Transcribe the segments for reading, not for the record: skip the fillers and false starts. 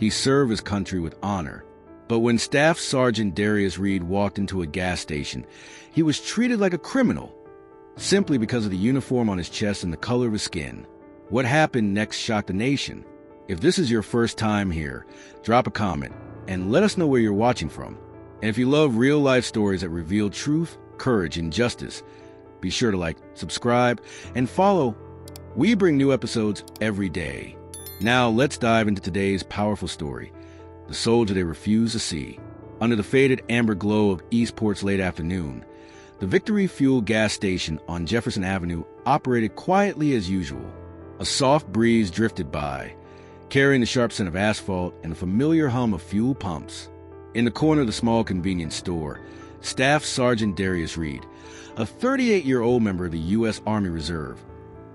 He served his country with honor. But when Staff Sergeant Darius Reed walked into a gas station, he was treated like a criminal, simply because of the uniform on his chest and the color of his skin. What happened next shocked the nation. If this is your first time here, drop a comment and let us know where you're watching from. And if you love real-life stories that reveal truth, courage, and justice, be sure to like, subscribe, and follow. We bring new episodes every day. Now let's dive into today's powerful story, the soldier they refuse to see. Under the faded amber glow of Eastport's late afternoon, the Victory Fuel gas station on Jefferson Avenue operated quietly as usual. A soft breeze drifted by, carrying the sharp scent of asphalt and the familiar hum of fuel pumps. In the corner of the small convenience store, Staff Sergeant Darius Reed, a 38-year-old member of the U.S. Army Reserve,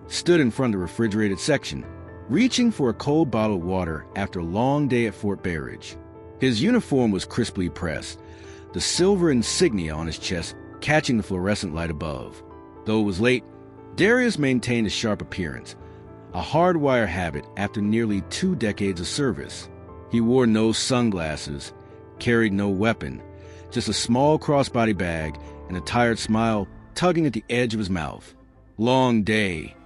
stood in front of the refrigerated section, reaching for a cold bottle of water after a long day at Fort Barrage. His uniform was crisply pressed, the silver insignia on his chest catching the fluorescent light above. Though it was late, Darius maintained a sharp appearance, a hardwired habit after nearly 2 decades of service. He wore no sunglasses, carried no weapon, just a small crossbody bag and a tired smile tugging at the edge of his mouth. "Long day,"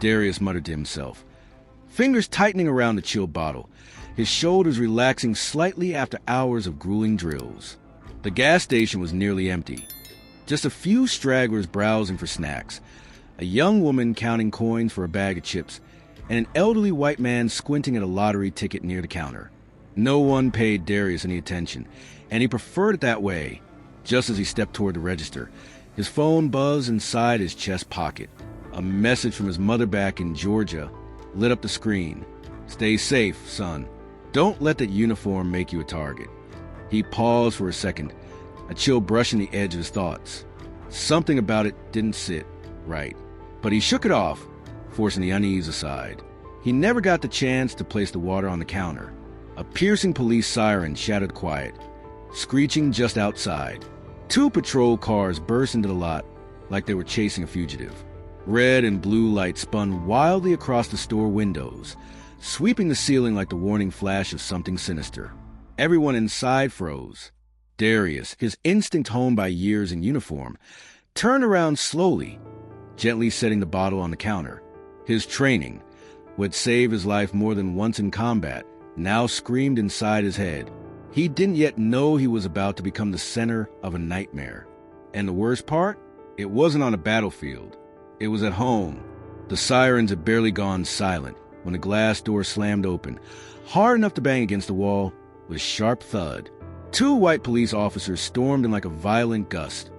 Darius muttered to himself, fingers tightening around the chilled bottle, his shoulders relaxing slightly after hours of grueling drills. The gas station was nearly empty. Just a few stragglers browsing for snacks, a young woman counting coins for a bag of chips, and an elderly white man squinting at a lottery ticket near the counter. No one paid Darius any attention, and he preferred it that way. Just as he stepped toward the register, his phone buzzed inside his chest pocket. A message from his mother back in Georgia lit up the screen. "Stay safe, son. Don't let that uniform make you a target." He paused for a second, a chill brushing the edge of his thoughts. Something about it didn't sit right, but he shook it off, forcing the unease aside. He never got the chance to place the water on the counter. A piercing police siren shattered quiet, screeching just outside. 2 patrol cars burst into the lot like they were chasing a fugitive. Red and blue lights spun wildly across the store windows, sweeping the ceiling like the warning flash of something sinister. Everyone inside froze. Darius, his instinct honed by years in uniform, turned around slowly, gently setting the bottle on the counter. His training, what saved his life more than once in combat, now screamed inside his head. He didn't yet know he was about to become the center of a nightmare. And the worst part? It wasn't on a battlefield. It was at home. The sirens had barely gone silent when the glass door slammed open, hard enough to bang against the wall with a sharp thud. 2 white police officers stormed in like a violent gust.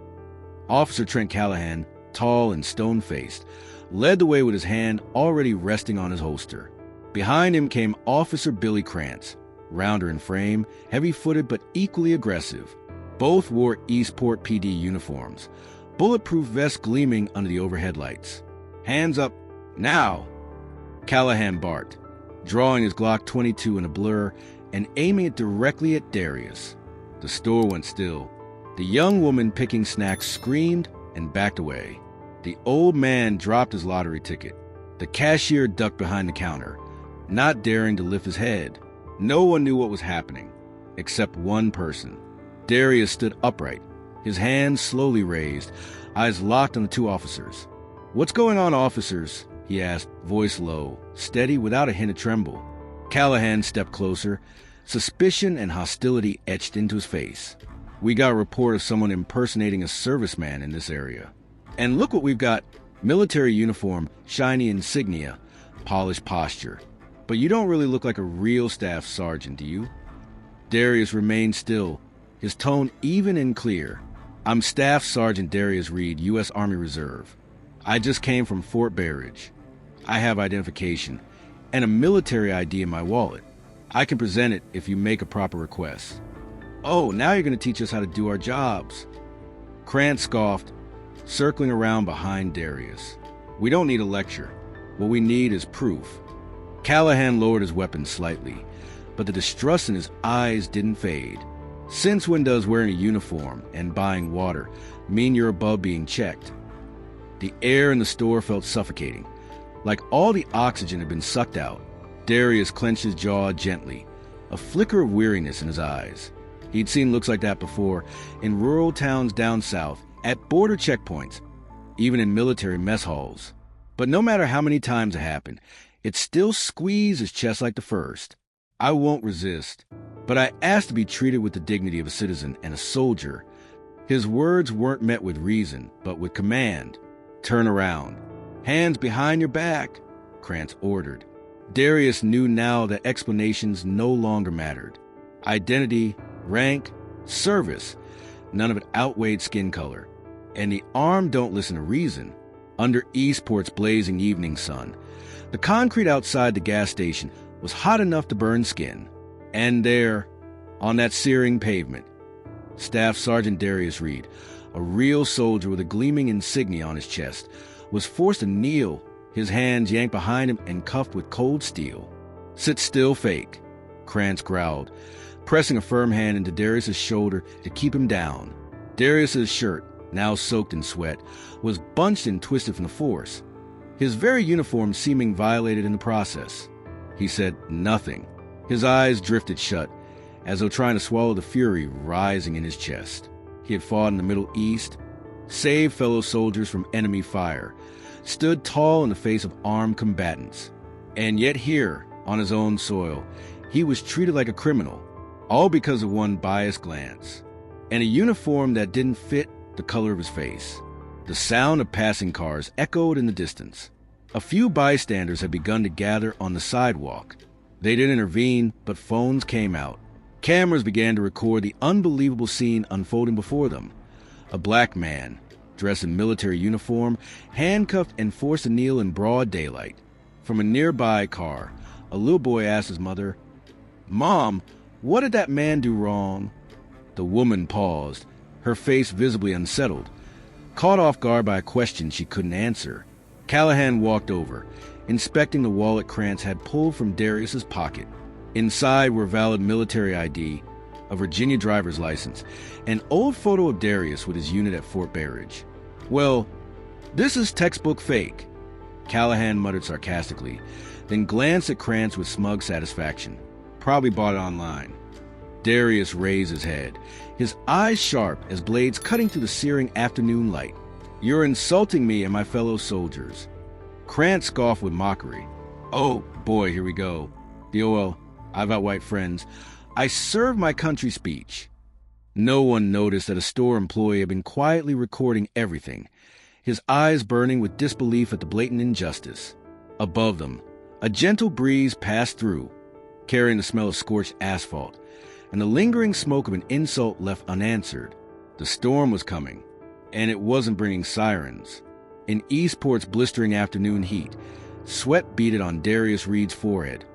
Officer Trent Callahan, tall and stone-faced, led the way with his hand already resting on his holster. Behind him came Officer Billy Krantz, rounder in frame, heavy-footed but equally aggressive. Both wore Eastport PD uniforms, bulletproof vests gleaming under the overhead lights. "Hands up, now!" Callahan barked, drawing his Glock 22 in a blur and aiming it directly at Darius. The store went still. The young woman picking snacks screamed and backed away. The old man dropped his lottery ticket. The cashier ducked behind the counter, not daring to lift his head. No one knew what was happening, except one person. Darius stood upright, his hands slowly raised, eyes locked on the 2 officers. "What's going on, officers?" he asked, voice low, steady without a hint of tremble. Callahan stepped closer, suspicion and hostility etched into his face. "We got a report of someone impersonating a serviceman in this area. And look what we've got. Military uniform, shiny insignia, polished posture. But you don't really look like a real staff sergeant, do you?" Darius remained still, his tone even and clear. "I'm Staff Sergeant Darius Reed, U.S. Army Reserve. I just came from Fort Barrage. I have identification and a military ID in my wallet. I can present it if you make a proper request." "Oh, now you're going to teach us how to do our jobs." Krantz scoffed, circling around behind Darius. "We don't need a lecture. What we need is proof." Callahan lowered his weapon slightly, but the distrust in his eyes didn't fade. "Since when does wearing a uniform and buying water mean you're above being checked?" The air in the store felt suffocating, like all the oxygen had been sucked out. Darius clenched his jaw gently, a flicker of weariness in his eyes. He'd seen looks like that before in rural towns down south, at border checkpoints, even in military mess halls. But no matter how many times it happened, it still squeezed his chest like the first. I won't resist, but I asked to be treated with the dignity of a citizen and a soldier. His words weren't met with reason, but with command. Turn around. Hands behind your back, Krantz ordered. Darius knew now that explanations no longer mattered. Identity, rank, service, none of it outweighed skin color. And the armed don't listen to reason. Under Eastport's blazing evening sun, the concrete outside the gas station was hot enough to burn skin. And there, on that searing pavement, Staff Sergeant Darius Reed, a real soldier with a gleaming insignia on his chest, was forced to kneel, his hands yanked behind him and cuffed with cold steel. Sit still, fake, Krantz growled, pressing a firm hand into Darius's shoulder to keep him down. Darius's shirt, now soaked in sweat, was bunched and twisted from the force, his very uniform seeming violated in the process. He said nothing. His eyes drifted shut, as though trying to swallow the fury rising in his chest. He had fought in the Middle East, saved fellow soldiers from enemy fire, stood tall in the face of armed combatants. And yet here, on his own soil, he was treated like a criminal, all because of one biased glance, and a uniform that didn't fit the color of his face. The sound of passing cars echoed in the distance. A few bystanders had begun to gather on the sidewalk. They didn't intervene, but phones came out. Cameras began to record the unbelievable scene unfolding before them. A black man, dressed in military uniform, handcuffed and forced to kneel in broad daylight. From a nearby car, a little boy asked his mother, "Mom, what did that man do wrong?" The woman paused, her face visibly unsettled, caught off guard by a question she couldn't answer. Callahan walked over, inspecting the wallet Krantz had pulled from Darius's pocket. Inside were valid military ID, a Virginia driver's license, an old photo of Darius with his unit at Fort Berridge. "Well, this is textbook fake," Callahan muttered sarcastically, then glanced at Krantz with smug satisfaction. "Probably bought it online." Darius raised his head, his eyes sharp as blades cutting through the searing afternoon light. "You're insulting me and my fellow soldiers." Krantz scoffed with mockery. "Oh, boy, here we go. I've got white friends. I serve my country speech." No one noticed that a store employee had been quietly recording everything, his eyes burning with disbelief at the blatant injustice. Above them, a gentle breeze passed through, carrying the smell of scorched asphalt, and the lingering smoke of an insult left unanswered. The storm was coming, and it wasn't bringing sirens. In Eastport's blistering afternoon heat, sweat beaded on Darius Reed's forehead,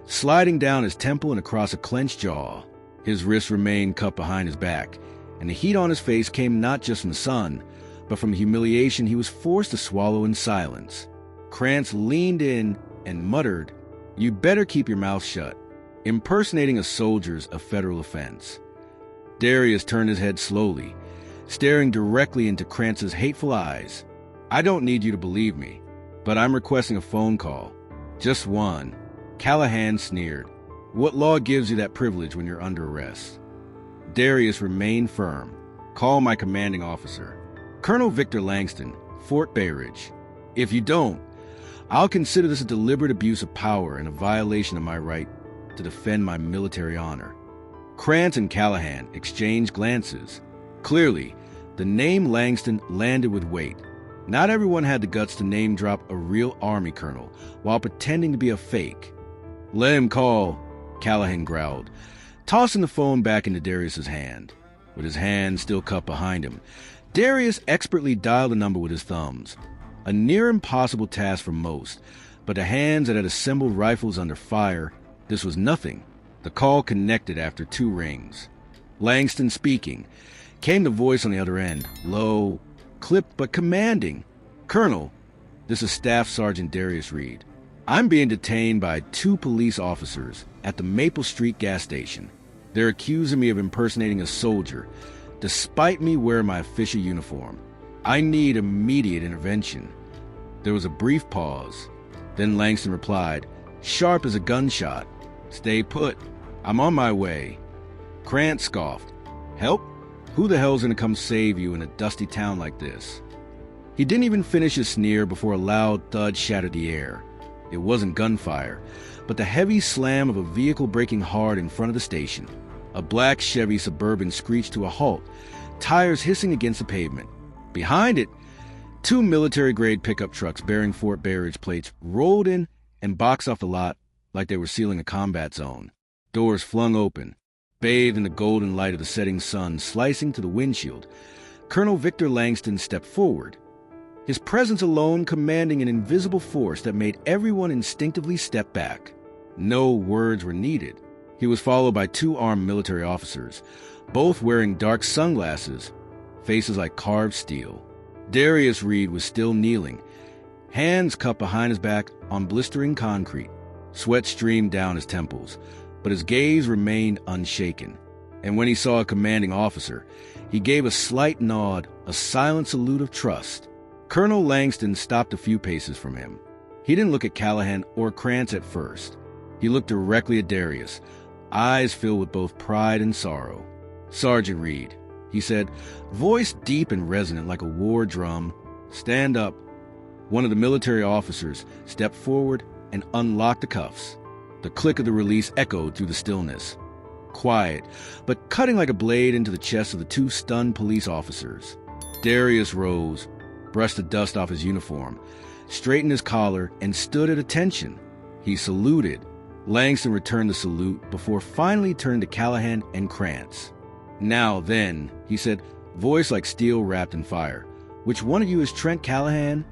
sliding down his temple and across a clenched jaw. His wrists remained cupped behind his back, and the heat on his face came not just from the sun, but from the humiliation he was forced to swallow in silence. Krantz leaned in and muttered, "You better keep your mouth shut. Impersonating a soldier's a federal offense." Darius turned his head slowly, staring directly into Krantz's hateful eyes. "I don't need you to believe me, but I'm requesting a phone call. Just one." Callahan sneered. "What law gives you that privilege when you're under arrest?" Darius remained firm. "Call my commanding officer, Colonel Victor Langston, Fort Berridge. If you don't, I'll consider this a deliberate abuse of power and a violation of my right to defend my military honor." Krantz and Callahan exchanged glances. Clearly, the name Langston landed with weight. Not everyone had the guts to name-drop a real Army colonel while pretending to be a fake. "Let him call," Callahan growled, tossing the phone back into Darius's hand. With his hand still cupped behind him, Darius expertly dialed the number with his thumbs. A near impossible task for most, but the hands that had assembled rifles under fire, this was nothing. The call connected after 2 rings. "Langston speaking," came the voice on the other end, low, clipped but commanding. "Colonel, this is Staff Sergeant Darius Reed. I'm being detained by 2 police officers at the Maple Street gas station. They're accusing me of impersonating a soldier, despite me wearing my official uniform. I need immediate intervention." There was a brief pause. Then Langston replied, sharp as a gunshot, "Stay put." I'm on my way. Krantz scoffed. Help? Who the hell's gonna come save you in a dusty town like this? He didn't even finish his sneer before a loud thud shattered the air. It wasn't gunfire, but the heavy slam of a vehicle braking hard in front of the station. A black Chevy Suburban screeched to a halt, tires hissing against the pavement. Behind it, two military-grade pickup trucks bearing Fort Berridge plates rolled in and boxed off the lot like they were sealing a combat zone. Doors flung open, bathed in the golden light of the setting sun slicing to the windshield. Colonel Victor Langston stepped forward, his presence alone commanding an invisible force that made everyone instinctively step back. No words were needed. He was followed by two armed military officers, both wearing dark sunglasses, faces like carved steel. Darius Reed was still kneeling, hands cupped behind his back on blistering concrete. Sweat streamed down his temples, but his gaze remained unshaken. And when he saw a commanding officer, he gave a slight nod, a silent salute of trust. Colonel Langston stopped a few paces from him. He didn't look at Callahan or Krantz at first. He looked directly at Darius, eyes filled with both pride and sorrow. "Sergeant Reed," he said, voice deep and resonant like a war drum. "Stand up." One of the military officers stepped forward and unlocked the cuffs. The click of the release echoed through the stillness. Quiet, but cutting like a blade into the chest of the two stunned police officers. Darius rose, brushed the dust off his uniform, straightened his collar, and stood at attention. He saluted. Langston returned the salute before finally turning to Callahan and Krantz. "Now then," he said, voice like steel wrapped in fire. "Which one of you is Trent Callahan?"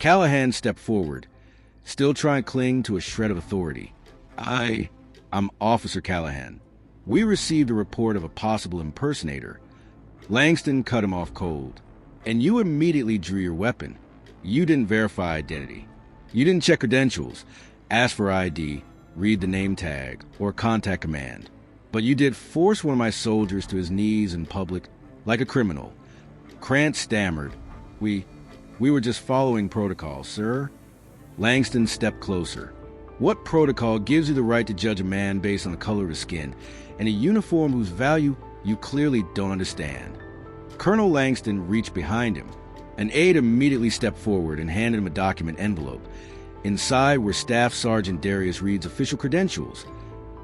Callahan stepped forward, still trying to cling to a shred of authority. I'm Officer Callahan. We received a report of a possible impersonator." Langston cut him off cold. "And you immediately drew your weapon. You didn't verify identity. You didn't check credentials, ask for ID, read the name tag, or contact command. But you did force one of my soldiers to his knees in public, like a criminal." Krantz stammered. We were just following protocol, sir." Langston stepped closer. "What protocol gives you the right to judge a man based on the color of his skin, and a uniform whose value you clearly don't understand?" Colonel Langston reached behind him. An aide immediately stepped forward and handed him a document envelope. Inside were Staff Sergeant Darius Reed's official credentials,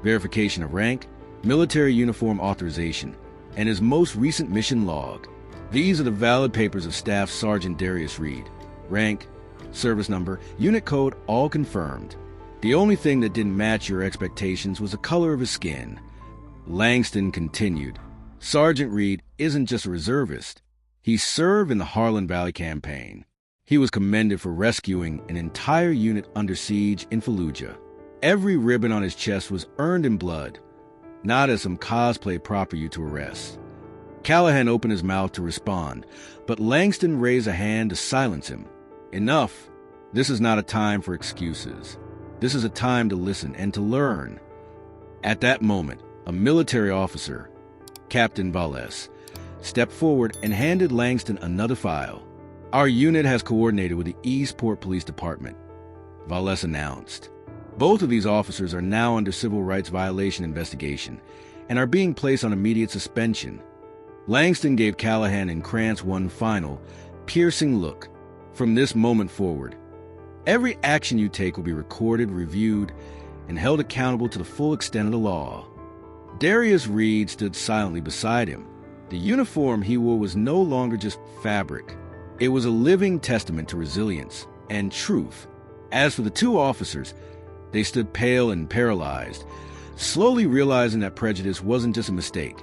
verification of rank, military uniform authorization, and his most recent mission log. "These are the valid papers of Staff Sergeant Darius Reed. Rank, service number, unit code, all confirmed. The only thing that didn't match your expectations was the color of his skin." Langston continued. "Sergeant Reed isn't just a reservist. He served in the Harlan Valley campaign. He was commended for rescuing an entire unit under siege in Fallujah. Every ribbon on his chest was earned in blood, not as some cosplay prop for you to arrest." Callahan opened his mouth to respond, but Langston raised a hand to silence him. "Enough. This is not a time for excuses. This is a time to listen and to learn." At that moment, a military officer, Captain Valles, stepped forward and handed Langston another file. "Our unit has coordinated with the Eastport Police Department," Valles announced. "Both of these officers are now under civil rights violation investigation and are being placed on immediate suspension." Langston gave Callahan and Krantz one final, piercing look. "From this moment forward, every action you take will be recorded, reviewed, and held accountable to the full extent of the law." Darius Reed stood silently beside him. The uniform he wore was no longer just fabric. It was a living testament to resilience and truth. As for the two officers, they stood pale and paralyzed, slowly realizing that prejudice wasn't just a mistake.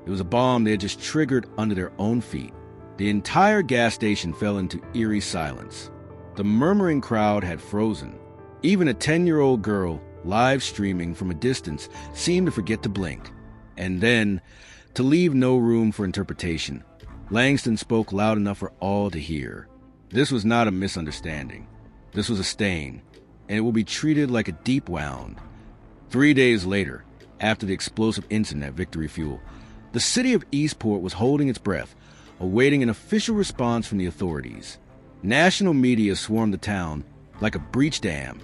It was a bomb they had just triggered under their own feet. The entire gas station fell into eerie silence. The murmuring crowd had frozen. Even a 10-year-old girl, live streaming from a distance, seemed to forget to blink. And then, to leave no room for interpretation, Langston spoke loud enough for all to hear. "This was not a misunderstanding. This was a stain, and it will be treated like a deep wound." 3 days later, after the explosive incident at Victory Fuel, the city of Eastport was holding its breath, awaiting an official response from the authorities. National media swarmed the town like a breached dam.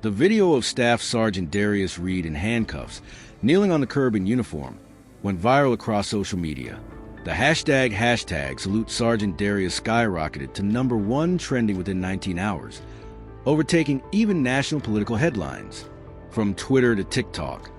The video of Staff Sergeant Darius Reed in handcuffs, kneeling on the curb in uniform, went viral across social media. The hashtag Salute Sergeant Darius skyrocketed to #1 trending within 19 hours, overtaking even national political headlines. From Twitter to TikTok,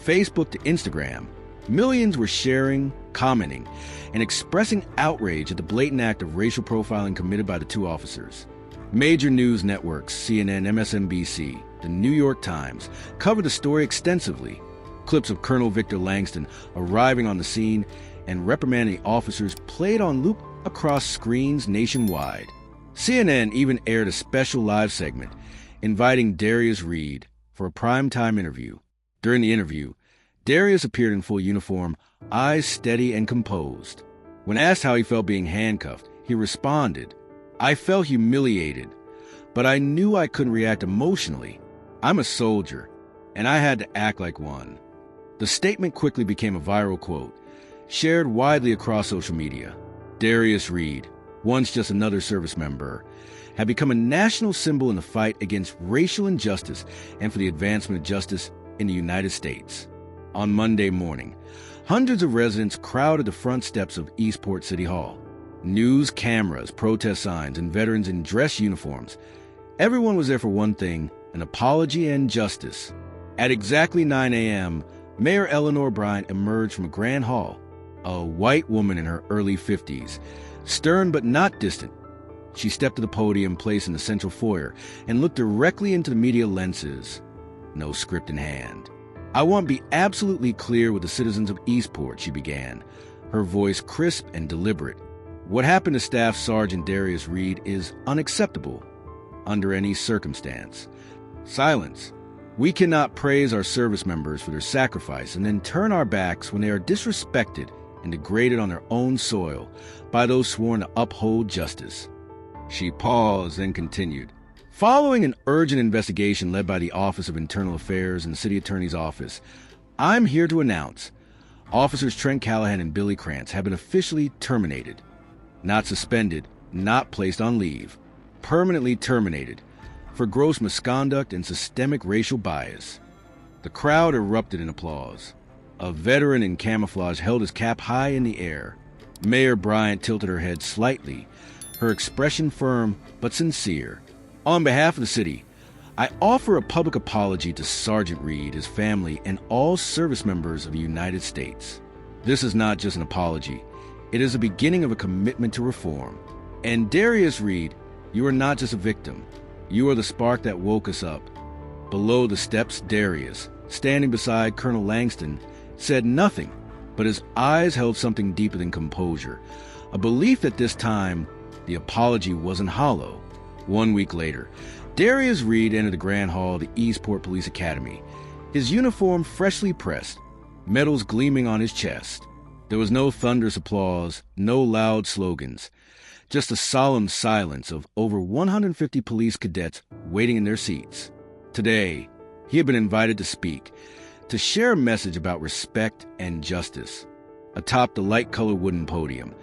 Facebook to Instagram, millions were sharing, commenting, and expressing outrage at the blatant act of racial profiling committed by the two officers. Major news networks, CNN, MSNBC, the New York Times, covered the story extensively. Clips of Colonel Victor Langston arriving on the scene and reprimanding officers played on loop across screens nationwide. CNN even aired a special live segment inviting Darius Reed for a primetime interview. During the interview, Darius appeared in full uniform, eyes steady and composed. When asked how he felt being handcuffed, he responded, "I felt humiliated, but I knew I couldn't react emotionally. I'm a soldier, and I had to act like one." The statement quickly became a viral quote, shared widely across social media. Darius Reed, once just another service member, had become a national symbol in the fight against racial injustice and for the advancement of justice in the United States. On Monday morning, hundreds of residents crowded the front steps of Eastport City Hall. News cameras, protest signs, and veterans in dress uniforms. Everyone was there for one thing, an apology and justice. At exactly 9 a.m., Mayor Eleanor Bryant emerged from a grand hall, a white woman in her early 50s, stern but not distant. She stepped to the podium placed in the central foyer and looked directly into the media lenses, no script in hand. "I want to be absolutely clear with the citizens of Eastport," she began, her voice crisp and deliberate. "What happened to Staff Sergeant Darius Reed is unacceptable under any circumstance. Silence. We cannot praise our service members for their sacrifice and then turn our backs when they are disrespected and degraded on their own soil by those sworn to uphold justice." She paused and continued. "Following an urgent investigation led by the Office of Internal Affairs and the City Attorney's Office, I'm here to announce Officers Trent Callahan and Billy Krantz have been officially terminated. Not suspended, not placed on leave. Permanently terminated for gross misconduct and systemic racial bias." The crowd erupted in applause. A veteran in camouflage held his cap high in the air. Mayor Bryant tilted her head slightly, her expression firm but sincere. "On behalf of the city, I offer a public apology to Sergeant Reed, his family, and all service members of the United States. This is not just an apology. It is the beginning of a commitment to reform. And Darius Reed, you are not just a victim. You are the spark that woke us up." Below the steps, Darius, standing beside Colonel Langston, said nothing, but his eyes held something deeper than composure, a belief that this time the apology wasn't hollow. 1 week later, Darius Reed entered the Grand Hall of the Eastport Police Academy, his uniform freshly pressed, medals gleaming on his chest. There was no thunderous applause, no loud slogans, just a solemn silence of over 150 police cadets waiting in their seats. Today, he had been invited to speak, to share a message about respect and justice. Atop the light-colored wooden podium,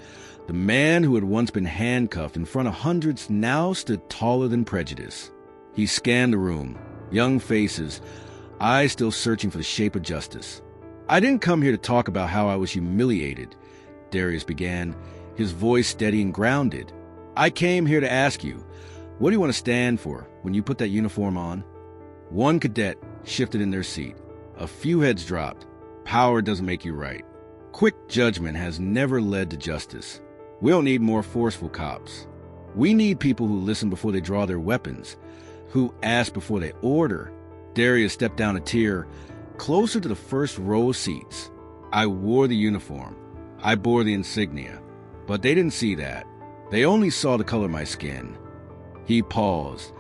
the man who had once been handcuffed in front of hundreds now stood taller than prejudice. He scanned the room, young faces, eyes still searching for the shape of justice. "I didn't come here to talk about how I was humiliated," Darius began, his voice steady and grounded. "I came here to ask you, what do you want to stand for when you put that uniform on?" One cadet shifted in their seat. A few heads dropped. Power doesn't make you right. Quick judgment has never led to justice. We don't need more forceful cops. We need people who listen before they draw their weapons, who ask before they order. Darius stepped down a tier, closer to the first row of seats. "I wore the uniform. I bore the insignia. But they didn't see that. They only saw the color of my skin." He paused,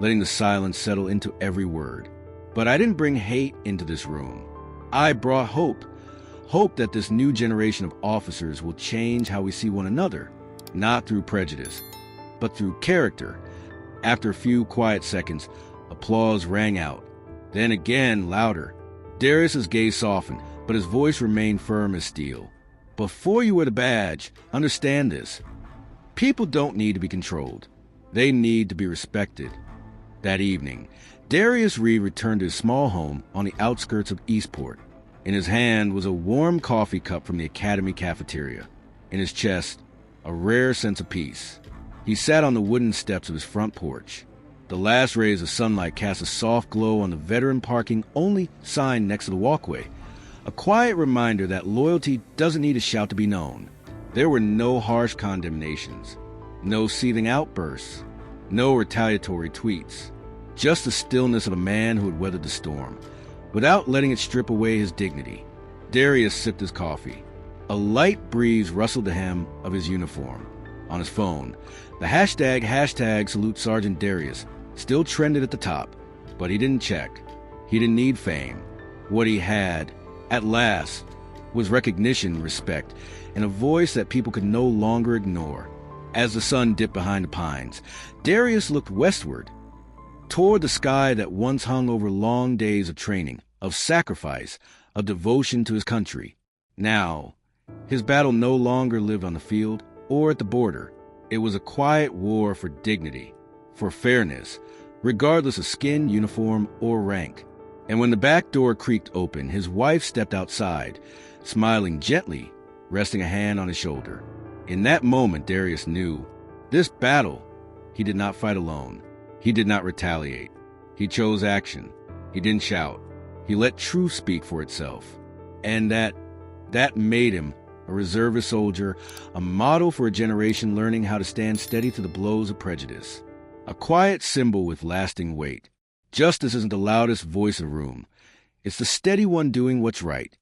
letting the silence settle into every word. "But I didn't bring hate into this room. I brought hope. Hope that this new generation of officers will change how we see one another, not through prejudice, but through character." After a few quiet seconds, applause rang out. Then again, louder. Darius's gaze softened, but his voice remained firm as steel. "Before you wear the badge, understand this. People don't need to be controlled. They need to be respected." That evening, Darius Reed returned to his small home on the outskirts of Eastport. In his hand was a warm coffee cup from the academy cafeteria. In his chest, a rare sense of peace. He sat on the wooden steps of his front porch. The last rays of sunlight cast a soft glow on the veteran parking only sign next to the walkway, a quiet reminder that loyalty doesn't need a shout to be known. There were no harsh condemnations, no seething outbursts, no retaliatory tweets, just the stillness of a man who had weathered the storm, without letting it strip away his dignity. Darius sipped his coffee. A light breeze rustled the hem of his uniform. On his phone, the hashtag salute Sergeant Darius still trended at the top, but he didn't check. He didn't need fame. What he had, at last, was recognition, respect, and a voice that people could no longer ignore. As the sun dipped behind the pines, Darius looked westward, toward the sky that once hung over long days of training, of sacrifice, of devotion to his country. Now, his battle no longer lived on the field or at the border. It was a quiet war for dignity, for fairness, regardless of skin, uniform, or rank. And when the back door creaked open, his wife stepped outside, smiling gently, resting a hand on his shoulder. In that moment, Darius knew, this battle, he did not fight alone. He did not retaliate. He chose action. He didn't shout. He let truth speak for itself. And that made him a reservist soldier, a model for a generation learning how to stand steady to the blows of prejudice. A quiet symbol with lasting weight. Justice isn't the loudest voice in the room. It's the steady one doing what's right,